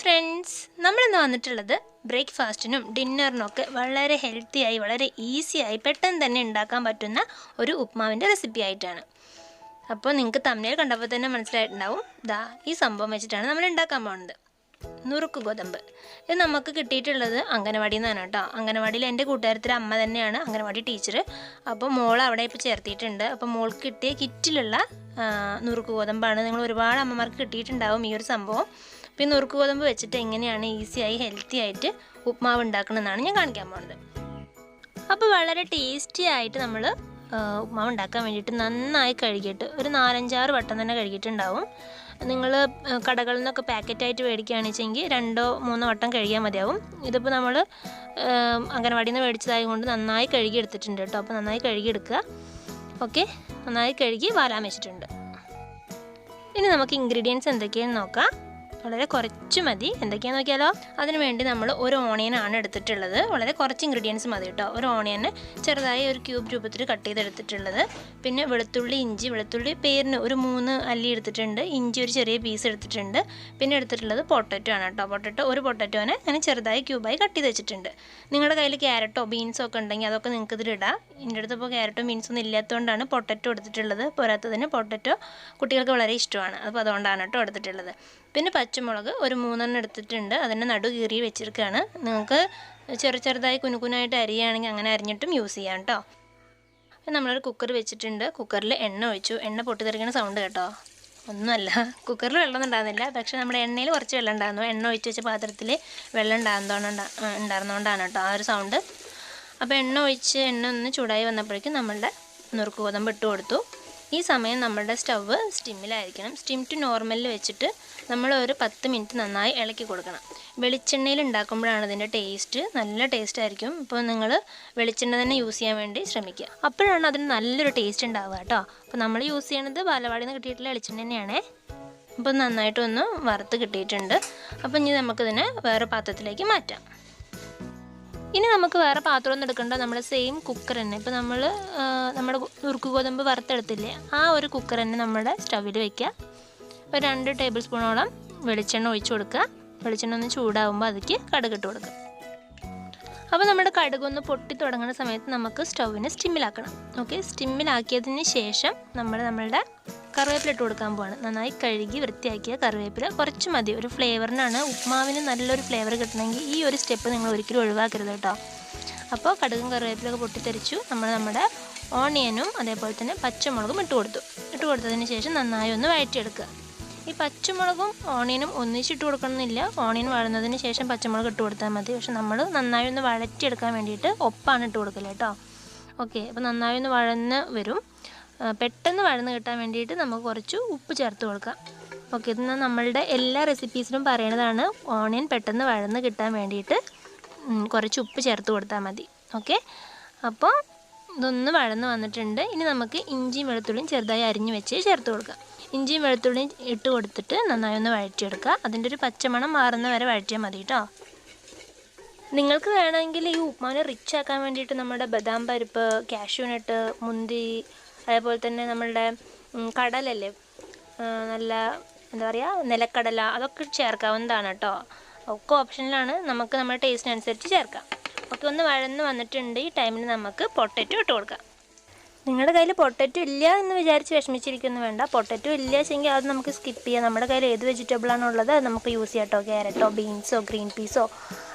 friends, നമ്മളിന്ന് വന്നിട്ടുള്ളത് ബ്രേക്ക്ഫാസ്റ്റിനും ഡിന്നറിനും ഒക്കെ വളരെ ഹെൽത്തി ആയി വളരെ ഈസി ആയി പെട്ടെന്ന് തന്നെ ഉണ്ടാക്കാൻ പറ്റുന്ന ഒരു ഉപ്മാവിന്റെ റെസിപ്പി ആയിട്ടാണ്. അപ്പോൾ നിങ്ങൾക്ക് തമ്മിൽ കണ്ടപ്പോൾ തന്നെ മനസ്സിലായിട്ടുണ്ടാവും ദാ ഈ സംഭവം വെച്ചിട്ടാണ് നമ്മൾ ഉണ്ടാക്കാൻ പോകുന്നത്. നുറുക്ക് ഗോതമ്പ് ഇത് നമുക്ക് കിട്ടിയിട്ടുള്ളത് അംഗനവാടിയിൽ നിന്നാണ് കേട്ടോ. അംഗനവാടിയിൽ എൻ്റെ കൂട്ടുകാരത്തിൻ്റെ അമ്മ തന്നെയാണ് അംഗനവാടി ടീച്ചർ. അപ്പോൾ മോൾ അവിടെ ഇപ്പോൾ ചേർത്തിയിട്ടുണ്ട്. അപ്പോൾ മോൾക്ക് കിട്ടിയ കിറ്റിലുള്ള നുറുക്ക് ഗോതമ്പാണ്. നിങ്ങൾ ഒരുപാട് അമ്മമാർക്ക് കിട്ടിയിട്ടുണ്ടാവും ഈ ഒരു സംഭവം. പിന്നെ നുറുക്ക് ഗോതമ്പ് വെച്ചിട്ട് എങ്ങനെയാണ് ഈസിയായി ഹെൽത്തി ആയിട്ട് ഉപ്മാവ് ഉണ്ടാക്കണമെന്നാണ് ഞാൻ കാണിക്കാൻ പോകുന്നത്. അപ്പോൾ വളരെ ടേസ്റ്റി ആയിട്ട് നമ്മൾ ഉപ്മാവ് ഉണ്ടാക്കാൻ വേണ്ടിയിട്ട് നന്നായി കഴുകിയിട്ട് ഒരു 4-5 വട്ടം തന്നെ കഴുകിയിട്ടുണ്ടാവും. നിങ്ങൾ കടകളിൽ നിന്നൊക്കെ പാക്കറ്റായിട്ട് മേടിക്കുകയാണെന്ന് വെച്ചെങ്കിൽ 2-3 വട്ടം കഴുകിയാൽ മതിയാവും. ഇതിപ്പോൾ നമ്മൾ അംഗനവാടിയിൽ നിന്ന് മേടിച്ചതായത് കൊണ്ട് നന്നായി കഴുകി എടുത്തിട്ടുണ്ട് കേട്ടോ. അപ്പോൾ നന്നായി കഴുകിയെടുക്കുക. ഓക്കെ, നന്നായി കഴുകി വാലാൻ വെച്ചിട്ടുണ്ട്. ഇനി നമുക്ക് ഇൻഗ്രീഡിയൻസ് എന്തൊക്കെയാണെന്ന് നോക്കാം. വളരെ കുറച്ച് മതി. എന്തൊക്കെയാണെന്ന് നോക്കിയാലോ. അതിന് വേണ്ടി നമ്മൾ ഒരു ഓണിയനാണ് എടുത്തിട്ടുള്ളത്. വളരെ കുറച്ച് ഇൻഗ്രീഡിയൻസ് മതി കേട്ടോ. ഒരു ഓണിയന് ചെറുതായി ഒരു ക്യൂബ് രൂപത്തിൽ കട്ട് ചെയ്തെടുത്തിട്ടുള്ളത്. പിന്നെ വെളുത്തുള്ളി, ഇഞ്ചി. വെളുത്തുള്ളി പേരിന് ഒരു 3 അല്ലി എടുത്തിട്ടുണ്ട്. ഇഞ്ചി ഒരു ചെറിയ പീസ് എടുത്തിട്ടുണ്ട്. പിന്നെ എടുത്തിട്ടുള്ളത് പൊട്ടറ്റോ ആണ് കേട്ടോ. ഒരു പൊട്ടറ്റോനെ അങ്ങനെ ചെറുതായി ക്യൂബായി കട്ട് ചെയ്ത് വെച്ചിട്ടുണ്ട്. നിങ്ങളുടെ കയ്യിൽ ക്യാരറ്റോ ബീൻസോ ഒക്കെ ഉണ്ടെങ്കിൽ അതൊക്കെ നിങ്ങൾക്ക് ഇതിലിടാം. എൻ്റെ അടുത്ത് ഇപ്പോൾ ക്യാരറ്റോ ബീൻസോ ഒന്നും ഇല്ലാത്തതുകൊണ്ടാണ് പൊട്ടറ്റോ എടുത്തിട്ടുള്ളത്. പോരാത്തതിന് പൊട്ടറ്റോ കുട്ടികൾക്ക് വളരെ ഇഷ്ടമാണ്. അപ്പോൾ അതുകൊണ്ടാണ് കേട്ടോ എടുത്തിട്ടുള്ളത്. പിന്നെ പച്ചമുളക് ഒരു 3 എടുത്തിട്ടുണ്ട്. അതിൻ്റെ നടു കീറി വെച്ചിരിക്കുകയാണ്. നിങ്ങൾക്ക് ചെറുതായി കുനുകുനായിട്ട് അരിയുകയാണെങ്കിൽ അങ്ങനെ അരിഞ്ഞിട്ടും യൂസ് ചെയ്യാം കേട്ടോ. നമ്മളൊരു കുക്കർ വെച്ചിട്ടുണ്ട്. കുക്കറിൽ എണ്ണ ഒഴിച്ചു. എണ്ണ പൊട്ടിത്തെറിക്കുന്ന സൗണ്ട് കേട്ടോ. ഒന്നുമല്ല, കുക്കറിൽ വെള്ളം ഉണ്ടാകുന്നില്ല. പക്ഷേ നമ്മുടെ എണ്ണയിൽ കുറച്ച് വെള്ളം ഉണ്ടായിരുന്നു. എണ്ണ ഒഴിച്ച് വെച്ച പാത്രത്തിൽ വെള്ളം ഉണ്ടായിരുന്നതുകൊണ്ടാണ് കേട്ടോ ആ ഒരു സൗണ്ട്. അപ്പോൾ എണ്ണ ഒന്ന് ചൂടായി വന്നപ്പോഴേക്കും നമ്മളുടെ നുറുക്ക് ഗോതമ്പ് ഇട്ട് കൊടുത്തു. ഈ സമയം നമ്മളുടെ സ്റ്റവ് സ്റ്റിമ്മിലായിരിക്കണം. സ്റ്റിം ടു നോർമലിൽ വെച്ചിട്ട് നമ്മൾ ഒരു 10 മിനിറ്റ് നന്നായി ഇളക്കി കൊടുക്കണം. വെളിച്ചെണ്ണയിൽ ഉണ്ടാക്കുമ്പോഴാണ് ഇതിൻ്റെ ടേസ്റ്റ്, നല്ല ടേസ്റ്റ് ആയിരിക്കും. ഇപ്പോൾ നിങ്ങൾ വെളിച്ചെണ്ണ തന്നെ യൂസ് ചെയ്യാൻ വേണ്ടി ശ്രമിക്കുക. അപ്പോഴാണ് അതിന് നല്ലൊരു ടേസ്റ്റ് ഉണ്ടാവുക കേട്ടോ. അപ്പോൾ നമ്മൾ യൂസ് ചെയ്യണത് ബാലവാടിയിൽ നിന്ന് കിട്ടിയിട്ടുള്ള വെളിച്ചെണ്ണ തന്നെയാണേ. അപ്പോൾ നന്നായിട്ടൊന്ന് വറുത്ത് കിട്ടിയിട്ടുണ്ട്. അപ്പോൾ ഇനി നമുക്കിതിനെ വേറെ പാത്രത്തിലേക്ക് മാറ്റാം. ഇനി നമുക്ക് വേറെ പാത്രമൊന്നും എടുക്കണ്ട. നമ്മുടെ സെയിം കുക്കർ തന്നെ, ഇപ്പോൾ നമ്മൾ നമ്മുടെ നുറുക്ക് ഗോതമ്പ് വറുത്തെടുത്തില്ലേ, ആ ഒരു കുക്കർ തന്നെ നമ്മുടെ സ്റ്റവിൽ വയ്ക്കുക. ഒരു 2 ടേബിൾ സ്പൂണോളം വെളിച്ചെണ്ണ ഒഴിച്ച് കൊടുക്കുക. വെളിച്ചെണ്ണ ഒന്ന് ചൂടാകുമ്പോൾ അതിലേക്ക് കടുകിട്ട് കൊടുക്കുക. അപ്പോൾ നമ്മുടെ കടുകൊന്ന് പൊട്ടി തുടങ്ങുന്ന സമയത്ത് നമുക്ക് സ്റ്റൗവിനെ സ്റ്റിമ്മിലാക്കണം. ഓക്കെ, സ്റ്റിമ്മിലാക്കിയതിന് ശേഷം നമ്മളുടെ കറിവേപ്പില ഇട്ട് കൊടുക്കാൻ പോവാണ്. നന്നായി കഴുകി വൃത്തിയാക്കിയ കറിവേപ്പില കുറച്ച് മതി. ഒരു ഫ്ലേവറിനാണ്, ഉപ്മാവിന് നല്ലൊരു ഫ്ലേവർ കിട്ടണമെങ്കിൽ ഈ ഒരു സ്റ്റെപ്പ് നിങ്ങൾ ഒരിക്കലും ഒഴിവാക്കരുത് കേട്ടോ. അപ്പോൾ കടുകും കറിവേപ്പിലൊക്കെ പൊട്ടിത്തെറിച്ചു. നമ്മുടെ ഓണിയനും അതേപോലെ തന്നെ പച്ചമുളകും ഇട്ട് കൊടുത്തതിന് ശേഷം നന്നായി ഒന്ന് വഴറ്റിയെടുക്കുക. ഈ പച്ചമുളകും ഓണിയനും ഒന്നിച്ചിട്ട് കൊടുക്കണമെന്നില്ല. ഓണിയൻ വഴന്നതിന് ശേഷം പച്ചമുളക് ഇട്ട് കൊടുത്താൽ മതി. പക്ഷെ നമ്മൾ നന്നായി ഒന്ന് വഴറ്റിയെടുക്കാൻ വേണ്ടിയിട്ട് ഒപ്പാണ് ഇട്ട് കൊടുക്കല് കേട്ടോ. ഓക്കെ, അപ്പോൾ നന്നായി ഒന്ന് വഴന്ന് വരും. പെട്ടെന്ന് വഴന്ന് കിട്ടാൻ വേണ്ടിയിട്ട് നമുക്ക് കുറച്ച് ഉപ്പ് ചേർത്ത് കൊടുക്കാം. ഓക്കെ, ഇത് നമ്മളുടെ എല്ലാ റെസിപ്പീസിലും പറയണതാണ്. ഓണിയൻ പെട്ടെന്ന് വഴന്ന് കിട്ടാൻ വേണ്ടിയിട്ട് കുറച്ച് ഉപ്പ് ചേർത്ത് കൊടുത്താൽ മതി. ഓക്കെ, അപ്പോൾ ഇതൊന്ന് വഴന്ന് വന്നിട്ടുണ്ട്. ഇനി നമുക്ക് ഇഞ്ചിയും വെളുത്തുള്ളിയും ചെറുതായി അരിഞ്ഞ് വെച്ച് ചേർത്ത് കൊടുക്കാം. ഇഞ്ചിയും വെളുത്തുള്ളിയും ഇട്ട് കൊടുത്തിട്ട് നന്നായി ഒന്ന് വഴറ്റിയെടുക്കുക. അതിൻ്റെ ഒരു പച്ചമണം മാറുന്ന വരെ വഴറ്റിയാൽ മതി കേട്ടോ. നിങ്ങൾക്ക് വേണമെങ്കിൽ ഈ ഉപ്മാവിനെ റിച്ച് ആക്കാൻ വേണ്ടിയിട്ട് നമ്മുടെ ബദാം പരിപ്പ്, കാഷ്യൂനട്ട്, മുന്തിരി, അതേപോലെ തന്നെ നമ്മളുടെ കടലല്ലേ, നല്ല എന്താ പറയുക, നിലക്കടല, അതൊക്കെ ചേർക്കാവുന്നതാണ് കേട്ടോ. ഒക്കെ ഓപ്ഷനിലാണ്. നമുക്ക് നമ്മുടെ ടേസ്റ്റിനനുസരിച്ച് ചേർക്കാം. ഒക്കെ ഒന്ന് വഴന്ന് വന്നിട്ടുണ്ട്. ഈ ടൈമിൽ നമുക്ക് പൊട്ടറ്റോ ഇട്ട് കൊടുക്കാം. നിങ്ങളുടെ കയ്യിൽ പൊട്ടറ്റോ ഇല്ല എന്ന് വിചാരിച്ച് വിഷമിച്ചിരിക്കുന്നു വേണ്ട. പൊട്ടറ്റോ ഇല്ല വെച്ചെങ്കിൽ അത് നമുക്ക് സ്കിപ്പ് ചെയ്യാം. നമ്മുടെ കയ്യിൽ ഏത് വെജിറ്റബിളാണോ ഉള്ളത് അത് നമുക്ക് യൂസ് ചെയ്യാം കേട്ടോ. ക്യാരറ്റോ ബീൻസോ ഗ്രീൻ പീസോ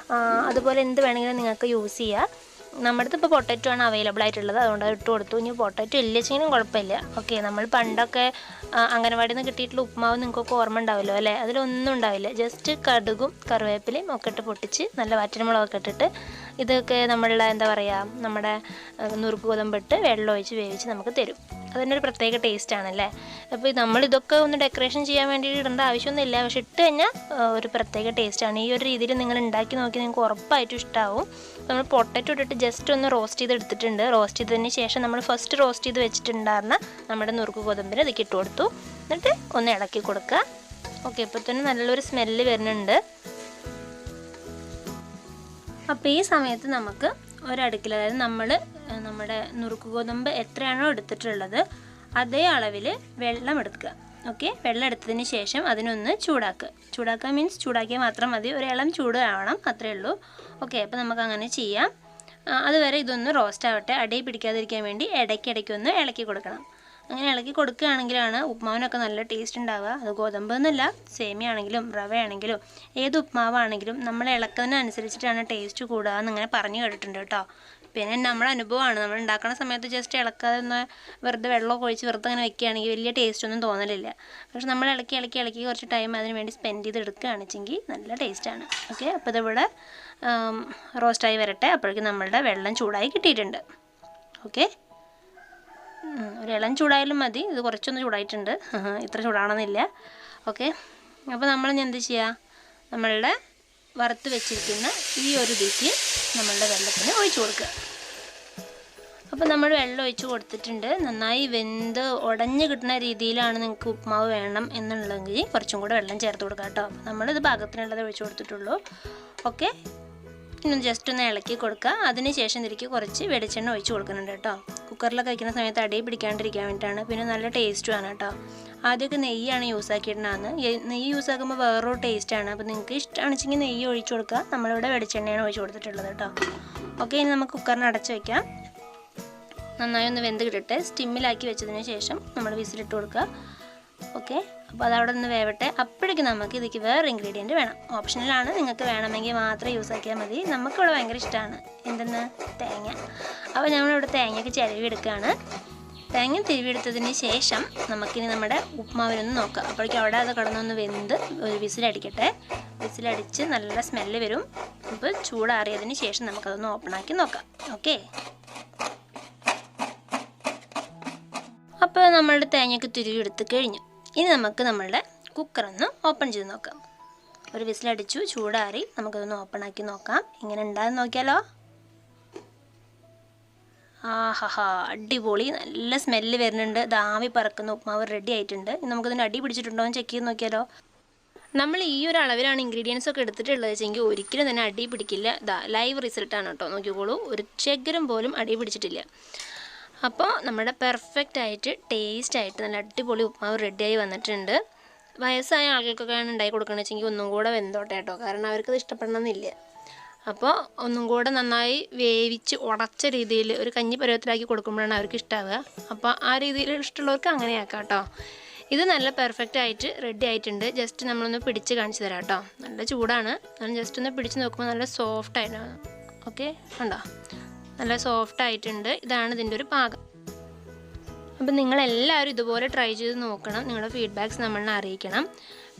അതുപോലെ എന്ത് വേണമെങ്കിലും നിങ്ങൾക്ക് യൂസ് ചെയ്യാം. നമ്മുടെ അടുത്ത് ഇപ്പോൾ പൊട്ടറ്റോ ആണ് അവൈലബിൾ ആയിട്ടുള്ളത്, അതുകൊണ്ട് അത് ഇട്ട് കൊടുത്തു. ഇനി പൊട്ടറ്റോ ഇല്ല വെച്ചെങ്കിലും കുഴപ്പമില്ല. ഓക്കെ, നമ്മൾ പണ്ടൊക്കെ അംഗനവാടിയിൽ നിന്ന് കിട്ടിയിട്ടുള്ള ഉപ്മാവ് നിങ്ങൾക്കൊക്കെ ഓർമ്മ ഉണ്ടാവുമല്ലോ അല്ലേ. അതിലൊന്നും ഉണ്ടാവില്ല. ജസ്റ്റ് കടുകും കറിവേപ്പിലയും ഒക്കെ ഇട്ട് പൊട്ടിച്ച് നല്ല വറ്റൽമുളകൊക്കെ ഇട്ടിട്ട് ഇതൊക്കെ നമ്മളുടെ എന്താ പറയുക, നമ്മുടെ നുറുക്ക് ഗോതമ്പിട്ട് വെള്ളം ഒഴിച്ച് വേവിച്ച് നമുക്ക് തരും. അതിനൊരു പ്രത്യേക ടേസ്റ്റ് ആണല്ലേ. അപ്പോൾ നമ്മളിതൊക്കെ ഒന്ന് ഡെക്കറേഷൻ ചെയ്യാൻ വേണ്ടിയിട്ട് ഇടേണ്ട ആവശ്യമൊന്നുമില്ല. പക്ഷെ ഇട്ട് കഴിഞ്ഞാൽ ഒരു പ്രത്യേക ടേസ്റ്റാണ്. ഈ ഒരു രീതിയിൽ നിങ്ങൾ ഉണ്ടാക്കി നോക്കി നിങ്ങൾക്ക് ഉറപ്പായിട്ടും ഇഷ്ടമാവും. നമ്മൾ പൊട്ടറ്റോ ഇട്ടിട്ട് ജസ്റ്റ് ഒന്ന് റോസ്റ്റ് ചെയ്തെടുത്തിട്ടുണ്ട്. റോസ്റ്റ് ചെയ്തതിന് ശേഷം നമ്മൾ ഫസ്റ്റ് റോസ്റ്റ് ചെയ്ത് വെച്ചിട്ടുണ്ടായിരുന്ന നമ്മുടെ നുറുക്ക് ഗോതമ്പിന് ഇതൊക്കെ ഇട്ട് കൊടുത്തു. എന്നിട്ട് ഒന്ന് ഇളക്കി കൊടുക്കുക. ഓക്കെ, ഇപ്പോൾ തന്നെ നല്ലൊരു സ്മെല്ല് വരുന്നുണ്ട്. അപ്പോൾ ഈ സമയത്ത് നമുക്ക് ഒരടുക്കിൽ, അതായത് നമ്മുടെ നുറുക്ക് ഗോതമ്പ് എത്രയാണോ എടുത്തിട്ടുള്ളത് അതേ അളവിൽ വെള്ളം എടുക്കുക. ഓക്കെ, വെള്ളം എടുത്തതിന് ശേഷം അതിനൊന്ന് ചൂടാക്കുക മീൻസ് ചൂടാക്കിയാൽ മാത്രം മതി, ഒരു ഇളം ചൂട് ആവണം, അത്രയേ ഉള്ളൂ. ഓക്കെ, അപ്പോൾ നമുക്ക് അങ്ങനെ ചെയ്യാം. അതുവരെ ഇതൊന്ന് റോസ്റ്റ് ആവട്ടെ. അടി പിടിക്കാതിരിക്കാൻ വേണ്ടി ഇടയ്ക്കിടയ്ക്കൊന്ന് ഇളക്കി കൊടുക്കണം. അങ്ങനെ ഇളക്കി കൊടുക്കുകയാണെങ്കിലാണ് ഉപ്മാവിനൊക്കെ നല്ല ടേസ്റ്റ് ഉണ്ടാവുക. അത് ഗോതമ്പ് എന്നല്ല, സേമിയ ആണെങ്കിലും റവയാണെങ്കിലും ഏത് ഉപ്മാവാണെങ്കിലും നമ്മൾ ഇളക്കുന്നതിനനുസരിച്ചിട്ടാണ് ടേസ്റ്റ് കൂടുക എന്നിങ്ങനെ പറഞ്ഞു കേട്ടിട്ടുണ്ട് കേട്ടോ. പിന്നെ നമ്മുടെ അനുഭവമാണ്, നമ്മൾ ഉണ്ടാക്കുന്ന സമയത്ത് ജസ്റ്റ് ഇളക്കാതെ ഒന്ന് വെറുതെ വെള്ളമൊക്കെ ഒഴിച്ച് വെറുതെ അങ്ങനെ വെക്കുകയാണെങ്കിൽ വലിയ ടേസ്റ്റ് ഒന്നും തോന്നലില്ല. പക്ഷെ നമ്മൾ ഇളക്കി കുറച്ച് ടൈം അതിന് വേണ്ടി സ്പെൻഡ് ചെയ്ത് എടുക്കുകയാണെന്നുവെച്ചെങ്കിൽ നല്ല ടേസ്റ്റാണ്. ഓക്കെ, അപ്പോൾ ഇതിവിടെ റോസ്റ്റായി വരട്ടെ. അപ്പോഴേക്കും നമ്മളുടെ വെള്ളം ചൂടായി കിട്ടിയിട്ടുണ്ട്. ഓക്കെ, ഒരു ഇളം ചൂടായാലും മതി, ഇത് കുറച്ചൊന്ന് ചൂടായിട്ടുണ്ട്, ഇത്ര ചൂടാണെന്നില്ല. ഓക്കെ, അപ്പോൾ നമ്മൾ എന്ത് ചെയ്യുക, നമ്മളുടെ വറുത്ത് വെച്ചിരിക്കുന്ന ഈ ഒരു ഇതിലേക്ക് നമ്മളുടെ വെള്ളത്തിന് ഒഴിച്ചു കൊടുക്കുക. അപ്പോൾ നമ്മൾ വെള്ളം ഒഴിച്ച് കൊടുത്തിട്ടുണ്ട്. നന്നായി വെന്ത് ഉടഞ്ഞ് കിട്ടുന്ന രീതിയിലാണ് നിങ്ങൾക്ക് ഉപ്മാവ് വേണം എന്നുള്ളെങ്കിൽ കുറച്ചും കൂടെ വെള്ളം ചേർത്ത് കൊടുക്കുക കേട്ടോ. നമ്മളിത് പാകത്തിനുള്ളത് ഒഴിച്ച് കൊടുത്തിട്ടുള്ളൂ. ഓക്കെ, ഇനി ജസ്റ്റ് ഒന്ന് ഇളക്കി കൊടുക്കുക. അതിന് ശേഷം ഇതിലേക്ക് കുറച്ച് വെളിച്ചെണ്ണ ഒഴിച്ച് കൊടുക്കുന്നുണ്ട് കേട്ടോ. കുക്കറിലൊക്കെ വയ്ക്കുന്ന സമയത്ത് അടി പിടിക്കാണ്ടിരിക്കാൻ വേണ്ടിയിട്ടാണ്. പിന്നെ നല്ല ടേസ്റ്റുമാണ് കേട്ടോ. ആദ്യമൊക്കെ നെയ്യാണ് യൂസ് ആക്കിയിട്ടുണ്ടാകുന്നത്. നെയ്യ് യൂസ് ആക്കുമ്പോൾ വേറൊരു ടേസ്റ്റാണ്. അപ്പോൾ നിങ്ങൾക്ക് ഇഷ്ടമാണെച്ചെങ്കിൽ നെയ്യ് ഒഴിച്ച് കൊടുക്കുക. നമ്മളിവിടെ വെളിച്ചെണ്ണയാണ് ഒഴിച്ച് കൊടുത്തിട്ടുള്ളത് കേട്ടോ. ഓക്കെ, ഇനി നമുക്ക് കുക്കറിന് അടച്ച് വയ്ക്കാം. നന്നായി ഒന്ന് വെന്ത് കിട്ടട്ടെ. സ്റ്റിമ്മിലാക്കി വെച്ചതിന് ശേഷം നമ്മൾ വിസിലിട്ട് കൊടുക്കുക. ഓക്കെ, അപ്പോൾ അതവിടെ നിന്ന് വേവട്ടെ. അപ്പോഴേക്കും നമുക്ക് ഇതിലേക്ക് വേറെ ഇൻഗ്രീഡിയൻറ്റ് വേണം. ഓപ്ഷനിലാണ്, നിങ്ങൾക്ക് വേണമെങ്കിൽ മാത്രം യൂസ് ആക്കിയാൽ മതി. നമുക്കിവിടെ ഭയങ്കര ഇഷ്ടമാണ് എന്തെന്ന്, തേങ്ങ. അപ്പോൾ നമ്മളിവിടെ തേങ്ങയൊക്കെ ചിരവി എടുക്കുകയാണ്. തേങ്ങ തിരുവിയെടുത്തതിന് ശേഷം നമുക്കിനി നമ്മുടെ ഉപ്മാവിനൊന്ന് നോക്കാം. അപ്പോഴേക്കും അവിടെ അത് കിടന്നൊന്ന് വെന്ത് ഒരു വിസിലടിക്കട്ടെ. വിസിലടിച്ച് നല്ല സ്മെല്ല് വരും. അപ്പോൾ ചൂടാറിയതിന് ശേഷം നമുക്കതൊന്ന് ഓപ്പണാക്കി നോക്കാം. ഓക്കെ, അപ്പോൾ നമ്മളുടെ തേങ്ങയൊക്കെ തിരുവിയെടുത്ത് കഴിഞ്ഞു. ഇനി നമുക്ക് നമ്മളുടെ കുക്കറൊന്ന് ഓപ്പൺ ചെയ്ത് നോക്കാം. ഒരു വിസിലടിച്ചു, ചൂടാറി. നമുക്കതൊന്ന് ഓപ്പണാക്കി നോക്കാം. എങ്ങനെ ഉണ്ടാകുന്ന നോക്കിയാലോ. ആഹാ, അടിപൊളി, നല്ല സ്മെല്ല് വരുന്നുണ്ട്. ദാവി പറക്കുന്ന ഉപ്മാവ് റെഡി ആയിട്ടുണ്ട്. ഇനി നമുക്കതിൻ്റെ അടി പിടിച്ചിട്ടുണ്ടോ എന്ന് ചെക്ക് ചെയ്ത് നോക്കിയാലോ. നമ്മൾ ഈ ഒരു അളവിലാണ് ഇൻഗ്രീഡിയൻസ് ഒക്കെ എടുത്തിട്ടുള്ളത് വെച്ചെങ്കിൽ ഒരിക്കലും തന്നെ അടി പിടിക്കില്ല. ലൈവ് റിസൾട്ടാണ് കേട്ടോ, നോക്കിക്കോളൂ. ഒരു ചകരം പോലും അടി പിടിച്ചിട്ടില്ല. അപ്പോൾ നമ്മുടെ പെർഫെക്റ്റ് ആയിട്ട് ടേസ്റ്റ് ആയിട്ട് നല്ല അടിപൊളി ഉപ്മാവ് റെഡിയായി വന്നിട്ടുണ്ട്. വയസ്സായ ആളുകൾക്കൊക്കെയാണ് ഉണ്ടാക്കി കൊടുക്കണമെന്ന് വെച്ചെങ്കിൽ ഒന്നും കൂടെ വെന്തോട്ടെ കേട്ടോ, കാരണം അവർക്കത് ഇഷ്ടപ്പെടണമെന്നില്ല. അപ്പോൾ ഒന്നും കൂടെ നന്നായി വേവിച്ച് ഉടച്ച രീതിയിൽ ഒരു കഞ്ഞി പരുവത്തിലാക്കി കൊടുക്കുമ്പോഴാണ് അവർക്ക് ഇഷ്ടമാവുക. അപ്പോൾ ആ രീതിയിൽ ഇഷ്ടമുള്ളവർക്ക് അങ്ങനെയാക്കാം കേട്ടോ. ഇത് നല്ല പെർഫെക്റ്റ് ആയിട്ട് റെഡി ആയിട്ടുണ്ട്. ജസ്റ്റ് നമ്മളൊന്ന് പിടിച്ച് കാണിച്ചു തരാം കേട്ടോ. നല്ല ചൂടാണ്. ഞാൻ ജസ്റ്റ് ഒന്ന് പിടിച്ച് നോക്കുമ്പോൾ നല്ല സോഫ്റ്റ് ആയിട്ടാണ്. ഓക്കെ, കണ്ടോ, നല്ല സോഫ്റ്റ് ആയിട്ടുണ്ട്. ഇതാണ് ഇതിൻ്റെ ഒരു പാകം. അപ്പം നിങ്ങളെല്ലാവരും ഇതുപോലെ ട്രൈ ചെയ്ത് നോക്കണം. നിങ്ങളുടെ ഫീഡ്ബാക്ക്സ് നമ്മളെ അറിയിക്കണം.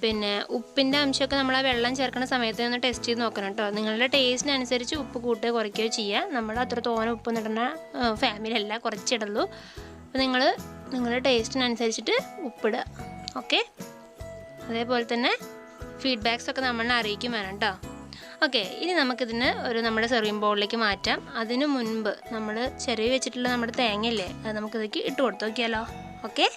പിന്നെ ഉപ്പിൻ്റെ അംശമൊക്കെ നമ്മൾ ആ വെള്ളം ചേർക്കുന്ന സമയത്ത് ഒന്ന് ടെസ്റ്റ് ചെയ്ത് നോക്കണം കേട്ടോ. നിങ്ങളുടെ ടേസ്റ്റിനനുസരിച്ച് ഉപ്പ് കൂട്ടുകയോ കുറയ്ക്കുകയോ ചെയ്യുക. നമ്മൾ അത്ര തോനെ ഉപ്പ് ഇടുന്ന ഫാമിലി അല്ല, കുറച്ചിടുള്ളൂ. അപ്പോൾ നിങ്ങളുടെ ടേസ്റ്റിനനുസരിച്ചിട്ട് ഉപ്പിടുക. ഓക്കെ, അതേപോലെ തന്നെ ഫീഡ്ബാക്ക്സൊക്കെ നമ്മളെ അറിയിക്കും വേണം കേട്ടോ. ഓക്കെ, ഇനി നമുക്കിതിന് നമ്മുടെ സെർവിങ് ബൗളിലേക്ക് മാറ്റാം. അതിനു മുൻപ് നമ്മൾ ചെറിയ വെച്ചിട്ടുള്ള നമ്മുടെ തേങ്ങയില്ലേ, അത് നമുക്കിതിലേക്ക് ഇട്ട് കൊടുത്തു നോക്കിയാലോ. ഓക്കെ,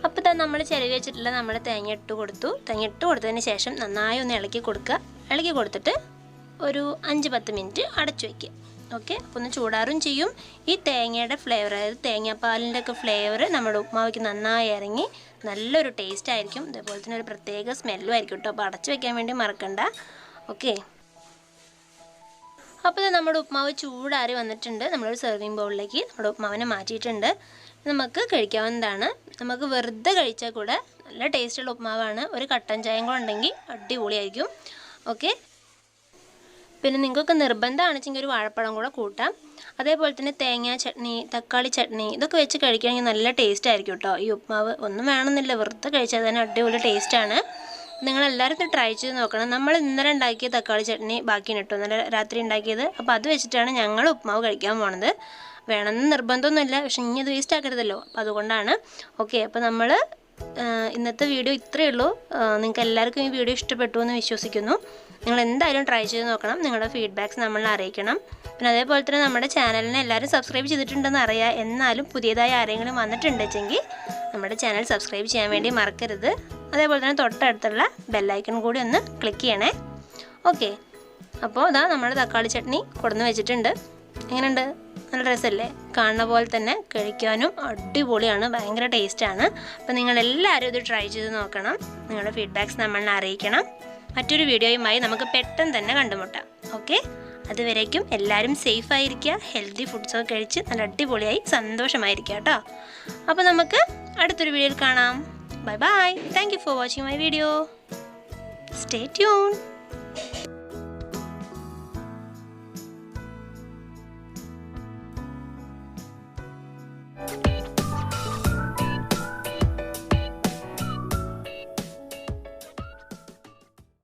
അപ്പോൾ തന്നെ നമ്മൾ ചെറിയ വെച്ചിട്ടുള്ള നമ്മുടെ തേങ്ങ ഇട്ട് കൊടുത്തതിന് ശേഷം നന്നായി ഒന്ന് ഇളക്കി കൊടുക്കുക. ഇളക്കി കൊടുത്തിട്ട് ഒരു 5-10 മിനിറ്റ് അടച്ചു വയ്ക്കുക. ഓക്കെ, അപ്പോൾ ഒന്ന് ചൂടാറും ചെയ്യും. ഈ തേങ്ങയുടെ ഫ്ലേവർ, അതായത് തേങ്ങാപ്പാലിൻ്റെ ഒക്കെ ഫ്ലേവർ നമ്മുടെ ഉപ്മാവിക്ക് നന്നായി ഇറങ്ങി നല്ലൊരു ടേസ്റ്റ് ആയിരിക്കും. അതേപോലെ തന്നെ ഒരു പ്രത്യേക സ്മെല്ലും ആയിരിക്കും കേട്ടോ. അപ്പോൾ അടച്ചു വെക്കാൻ വേണ്ടി മറക്കണ്ട. ഓക്കെ, അപ്പോൾ നമ്മുടെ ഉപ്മാവ് ചൂടാറി വന്നിട്ടുണ്ട്. നമ്മളൊരു സെർവിങ് ബൗളിലേക്ക് നമ്മുടെ ഉപ്മാവിനെ മാറ്റിയിട്ടുണ്ട്. നമുക്ക് കഴിക്കാവുന്നതാണ്. നമുക്ക് വെറുതെ കഴിച്ചാൽ കൂടെ നല്ല ടേസ്റ്റുള്ള ഉപ്മാവാണ്. ഒരു കട്ടൻ ചായയും കൂടെ ഉണ്ടെങ്കിൽ അടിപൊളിയായിരിക്കും. ഓക്കെ, പിന്നെ നിങ്ങൾക്കൊക്കെ നിർബന്ധമാണെച്ചെങ്കിൽ ഒരു വാഴപ്പഴം കൂടെ കൂട്ടാം. അതേപോലെ തന്നെ തേങ്ങ ചട്നി, തക്കാളി ചട്നി, ഇതൊക്കെ വെച്ച് കഴിക്കുകയാണെങ്കിൽ നല്ല ടേസ്റ്റ് ആയിരിക്കും കേട്ടോ. ഈ ഉപ്മാവ് ഒന്നും വേണമെന്നില്ല, വെറുതെ കഴിച്ചാൽ തന്നെ അടിപൊളി ടേസ്റ്റാണ്. നിങ്ങളെല്ലാവരും ഇത് ട്രൈ ചെയ്ത് നോക്കണം. നമ്മൾ ഇന്നലെ ഉണ്ടാക്കിയ തക്കാളി ചട്നി ബാക്കിയാണ് കേട്ടോ, ഇന്നലെ രാത്രി ഉണ്ടാക്കിയത്. അപ്പോൾ അത് വെച്ചിട്ടാണ് ഞങ്ങൾ ഉപ്മാവ് കഴിക്കാൻ പോണത്. വേണമെന്ന് നിർബന്ധമൊന്നുമില്ല, പക്ഷെ ഇനി അത് വേസ്റ്റ് ആക്കരുതല്ലോ, അപ്പോൾ അതുകൊണ്ടാണ്. ഓക്കെ, അപ്പോൾ നമ്മൾ ഇന്നത്തെ വീഡിയോ ഇത്രയേ ഉള്ളൂ. നിങ്ങൾക്ക് എല്ലാവർക്കും ഈ വീഡിയോ ഇഷ്ടപ്പെട്ടു എന്ന് വിശ്വസിക്കുന്നു. നിങ്ങൾ എന്തായാലും ട്രൈ ചെയ്ത് നോക്കണം. നിങ്ങളുടെ ഫീഡ്ബാക്ക്സ് നമ്മളെ അറിയിക്കണം. പിന്നെ അതേപോലെ തന്നെ നമ്മുടെ ചാനലിനെ എല്ലാവരും സബ്സ്ക്രൈബ് ചെയ്തിട്ടുണ്ടെന്ന് അറിയാം. എന്നാലും പുതിയതായി ആരെങ്കിലും വന്നിട്ടുണ്ടെങ്കിൽ നമ്മുടെ ചാനൽ സബ്സ്ക്രൈബ് ചെയ്യാൻ വേണ്ടി മറക്കരുത്. അതേപോലെ തന്നെ തൊട്ടടുത്തുള്ള ബെല്ലൈക്കൺ കൂടി ഒന്ന് ക്ലിക്ക് ചെയ്യണേ. ഓക്കെ, അപ്പോൾ ഇതാ നമ്മുടെ തക്കാളി ചട്നി കൊടുന്ന് വെച്ചിട്ടുണ്ട്. എങ്ങനെയുണ്ട്? നല്ല രസമല്ലേ? കാണുന്ന പോലെ തന്നെ കഴിക്കാനും അടിപൊളിയാണ്, ഭയങ്കര ടേസ്റ്റാണ്. അപ്പോൾ നിങ്ങളെല്ലാവരും ഇത് ട്രൈ ചെയ്ത് നോക്കണം. നിങ്ങളുടെ ഫീഡ്ബാക്ക്സ് നമ്മളെ അറിയിക്കണം. മറ്റൊരു വീഡിയോയുമായി നമുക്ക് പെട്ടെന്ന് തന്നെ കണ്ടുമുട്ടാം. ഓക്കെ, അതുവരേക്കും എല്ലാവരും സേഫായിരിക്കുക, ഹെൽത്തി ഫുഡ്സൊക്കെ കഴിച്ച് നല്ല അടിപൊളിയായി സന്തോഷമായിരിക്കുക കേട്ടോ. അപ്പോൾ നമുക്ക് അടുത്തൊരു വീഡിയോയിൽ കാണാം. Bye bye. Thank you for watching my video. Stay tune.